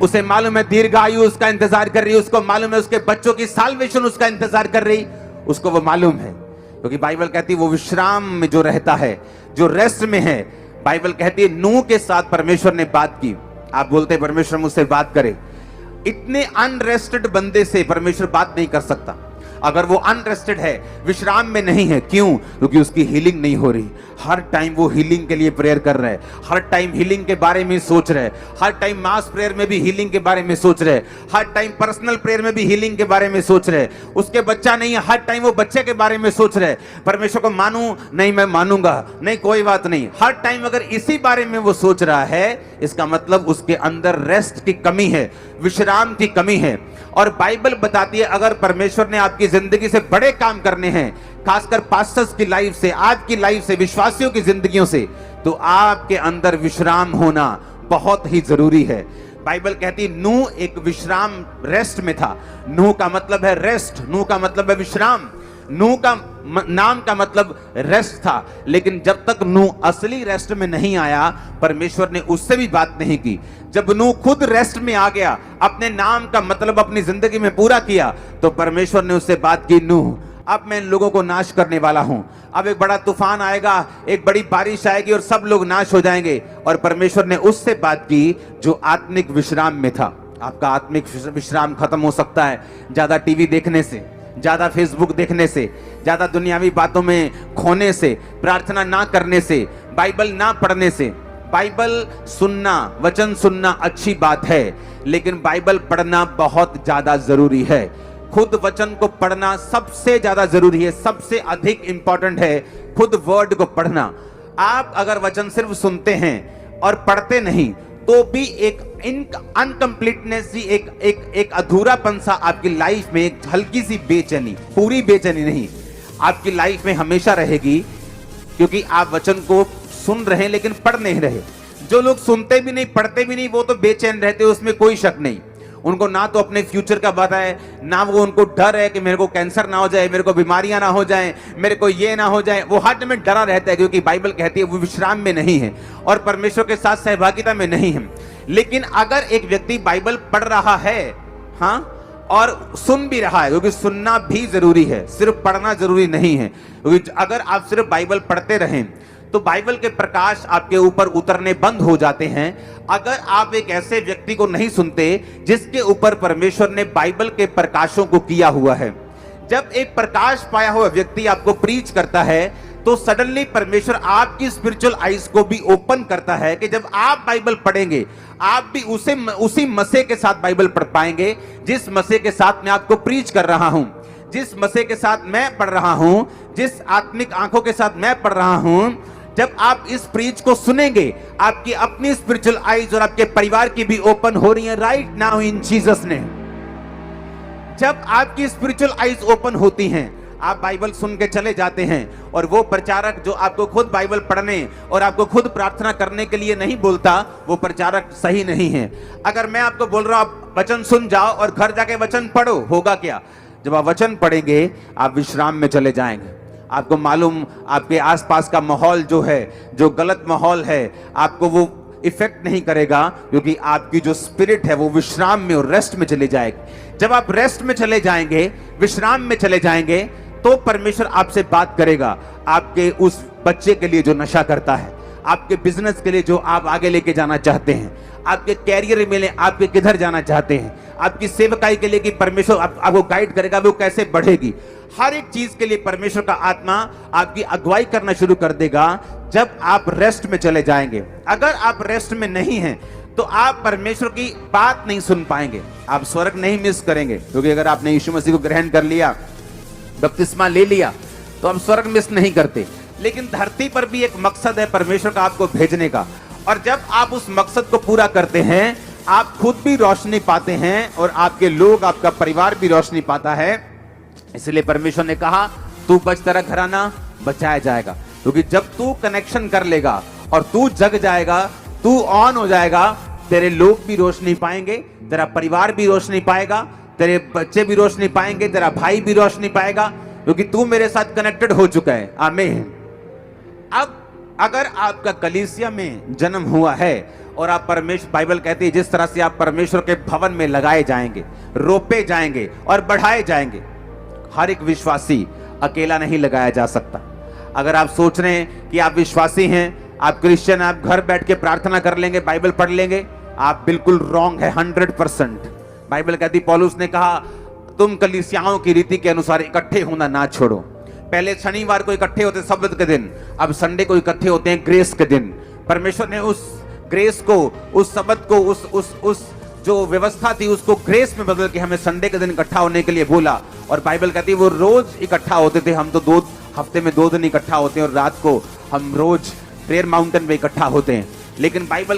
उसे मालूम है दीर्घायु उसका इंतजार कर रही है, उसको मालूम है उसके बच्चों की साल्वेशन उसका इंतजार कर रही, उसको वो मालूम है। क्योंकि बाइबल कहती है वो विश्राम में जो रहता है, जो रेस्ट में है। बाइबल कहती है नूह के साथ परमेश्वर ने बात की। आप बोलते हैं परमेश्वर मुझसे बात करे, इतने अनरेस्टेड बंदे से परमेश्वर बात नहीं कर सकता। अगर वो अनरेस्टेड है, विश्राम में नहीं है, क्यों? क्योंकि उसकी हीलिंग नहीं हो रही। हर टाइम वो हीलिंग के लिए प्रेयर कर रहे हैं, हर टाइम हीलिंग के बारे में सोच रहे हैं, हर टाइम मास प्रेयर में भी हीलिंग के बारे में सोच रहे हैं, हर टाइम पर्सनल प्रेयर में भी हीलिंग के बारे में सोच रहे हैं। उसके बच्चा नहीं है, हर टाइम वो बच्चे के बारे में सोच रहे हैं। परमेश्वर को मानूं नहीं, मैं मानूंगा नहीं, कोई बात नहीं। हर टाइम अगर इसी बारे में वो सोच रहा है, इसका मतलब उसके अंदर रेस्ट की कमी है, विश्राम की कमी है। और बाइबल बताती है अगर परमेश्वर ने आपकी जिंदगी से बड़े काम करने हैं, खासकर पास्टर्स की लाइफ से, आज की लाइफ से, विश्वासियों की जिंदगियों से, तो आपके अंदर विश्राम होना बहुत ही जरूरी है। बाइबल कहती नूह एक विश्राम रेस्ट में था। नूह का मतलब है रेस्ट, नूह का मतलब है विश्राम, नूह का नाम का मतलब रेस्ट था। लेकिन जब तक नूह असली रेस्ट में नहीं आया, परमेश्वर ने उससे भी बात नहीं की। जब नूह खुद रेस्ट में आ गया, अपने नाम का मतलब अपनी जिंदगी में पूरा किया, तो परमेश्वर ने उससे बात की, नूह अब मैं इन लोगों को नाश करने वाला हूं। अब एक बड़ा तूफान आएगा, एक बड़ी बारिश आएगी और सब लोग नाश हो जाएंगे। और परमेश्वर ने उससे बात की जो आत्मिक विश्राम में था। आपका आत्मिक विश्राम खत्म हो सकता है ज्यादा टीवी देखने से, ज्यादा फेसबुक देखने से, ज्यादा दुनियावी बातों में खोने से, प्रार्थना ना करने से, बाइबल ना पढ़ने से। बाइबल सुनना, वचन सुनना अच्छी बात है, लेकिन बाइबल पढ़ना बहुत ज्यादा जरूरी है। खुद वचन को पढ़ना सबसे ज्यादा जरूरी है, सबसे अधिक इंपॉर्टेंट है खुद वर्ड को पढ़ना। आप अगर वचन सिर्फ सुनते हैं और पढ़ते नहीं, तो भी एक अनकंप्लीटनेस, एक अधूरापन सा आपकी लाइफ में, एक हल्की सी बेचैनी, पूरी बेचैनी नहीं, आपकी लाइफ में हमेशा रहेगी। क्योंकि आप वचन को सुन रहे हैं लेकिन पढ़ नहीं रहे। जो लोग सुनते भी नहीं, पढ़ते भी नहीं, वो तो बेचैन रहते, उसमें कोई शक नहीं। उनको ना तो अपने फ्यूचर का पता है, ना वो उनको डर है कि मेरे को कैंसर ना हो जाए, मेरे को बीमारियां ना हो जाए, मेरे को ये ना हो जाए। वो हर में डरा रहता है, क्योंकि बाइबल कहती है वो विश्राम में नहीं है और परमेश्वर के साथ सहभागिता में नहीं है। लेकिन अगर एक व्यक्ति बाइबल पढ़ रहा है, हाँ, और सुन भी रहा है, क्योंकि सुनना भी जरूरी है, सिर्फ पढ़ना जरूरी नहीं है। क्योंकि अगर आप सिर्फ बाइबल पढ़ते रहें तो बाइबल के प्रकाश आपके ऊपर उतरने बंद हो जाते हैं। अगर आप एक ऐसे व्यक्ति को नहीं सुनते जिसके ऊपर परमेश्वर ने बाइबल के प्रकाशों को किया हुआ है, जब एक प्रकाश पाया हुआ व्यक्ति आपको प्रीच करता है, तो सडनली परमेश्वर आपकी स्पिरिचुअल आईज को भी ओपन करता है कि जब आप बाइबल पढ़ेंगे, आप भी उसी मसीह के साथ बाइबल पढ़ पाएंगे जिस मसीह के साथ मैं आपको प्रीच कर रहा हूं, जिस मसीह के साथ मैं पढ़ रहा हूं, जिस आत्मिक आंखों के साथ मैं पढ़ रहा हूं। जब आप इस प्रीच को सुनेंगे, आपकी अपनी स्पिरिचुअल आईज और आपके परिवार की भी ओपन हो रही है right now in Jesus name. जब आपकी स्पिरिचुअल आईज ओपन होती हैं, आप बाइबल सुन के चले जाते हैं, और वो प्रचारक जो आपको खुद बाइबल पढ़ने और आपको खुद प्रार्थना करने के लिए नहीं बोलता, वो प्रचारक सही नहीं है। अगर मैं आपको बोल रहा हूं आप वचन सुन जाओ और घर जाके वचन पढ़ो, होगा क्या? जब आप वचन पढ़ेंगे आप विश्राम में चले जाएंगे। आपको मालूम, आपके आसपास का माहौल जो है, जो गलत माहौल है, आपको वो इफेक्ट नहीं करेगा, क्योंकि आपकी जो स्पिरिट है वो विश्राम में और रेस्ट में चले जाएगी। जब आप रेस्ट में चले जाएंगे, विश्राम में चले जाएंगे, तो परमेश्वर आपसे बात करेगा। आपके उस बच्चे के लिए जो नशा करता है, आपके बिजनेस के लिए जो आप आगे लेके जाना चाहते हैं, आपके कैरियर में आप किधर जाना चाहते हैं, आपकी सेवकाई के लिए कि परमेश्वर आपको गाइड करेगा वो कैसे बढ़ेगी, हर एक चीज के लिए परमेश्वर का आत्मा आपकी अगुवाई करना शुरू कर देगा जब आप रेस्ट में चले जाएंगे। अगर आप रेस्ट में नहीं हैं तो आप परमेश्वर की बात नहीं सुन पाएंगे, आप स्वर्ग नहीं मिस करेंगे। क्योंकि अगर आपने यीशु मसीह को ग्रहण कर लिया, बपतिस्मा ले लिया, तो आप स्वर्ग मिस नहीं करते। लेकिन धरती पर भी एक मकसद है परमेश्वर का आपको भेजने का, और जब आप उस मकसद को पूरा करते हैं, आप खुद भी रोशनी पाते हैं और आपके लोग, आपका परिवार भी रोशनी पाता है। इसलिए परमेश्वर ने कहा तू बच, तेरा घराना बचाया जाएगा। क्योंकि जब तू कनेक्शन कर लेगा और तू जग जाएगा, तू ऑन हो जाएगा, तेरे लोग भी रोशनी पाएंगे, तेरा परिवार भी रोशनी पाएगा, तेरे बच्चे भी रोशनी पाएंगे, तेरा भाई भी रोशनी पाएगा, क्योंकि तू मेरे साथ कनेक्टेड हो चुका है। आमीन। अब अगर आपका कलीसिया में जन्म हुआ है और आप परमेश्वर, बाइबल कहती है जिस तरह से आप परमेश्वर के भवन में लगाए जाएंगे, रोपे जाएंगे और बढ़ाए जाएंगे। हर एक विश्वासी अकेला नहीं लगाया जा सकता। अगर आप सोच रहे हैं कि आप विश्वासी हैं, आप क्रिश्चियन, आप घर बैठ के प्रार्थना कर लेंगे, बाइबल पढ़ लेंगे, आप बिल्कुल रॉन्ग है 100%। बाइबल कहती, पौलुस ने कहा तुम कलीसियाओं की रीति के अनुसार इकट्ठे होना ना छोड़ो। पहले शनिवार को इकट्ठे होते सब्त के दिन, अब संडे को इकट्ठे होते हैं ग्रेस के दिन। परमेश्वर ने उस ग्रेस को, उस सब्त को, उस जो व्यवस्था थी उसको ग्रेस में बदल के हमें संडे के दिन इकट्ठा होने के लिए बोला। और बाइबल कहती है वो रोज इकट्ठा होते थे, हम तो हफ्ते में 2 दिन इकट्ठा होते हैं और रात को हम रोज प्रेयर माउंटेन में इकट्ठा होते हैं। लेकिन बाइबल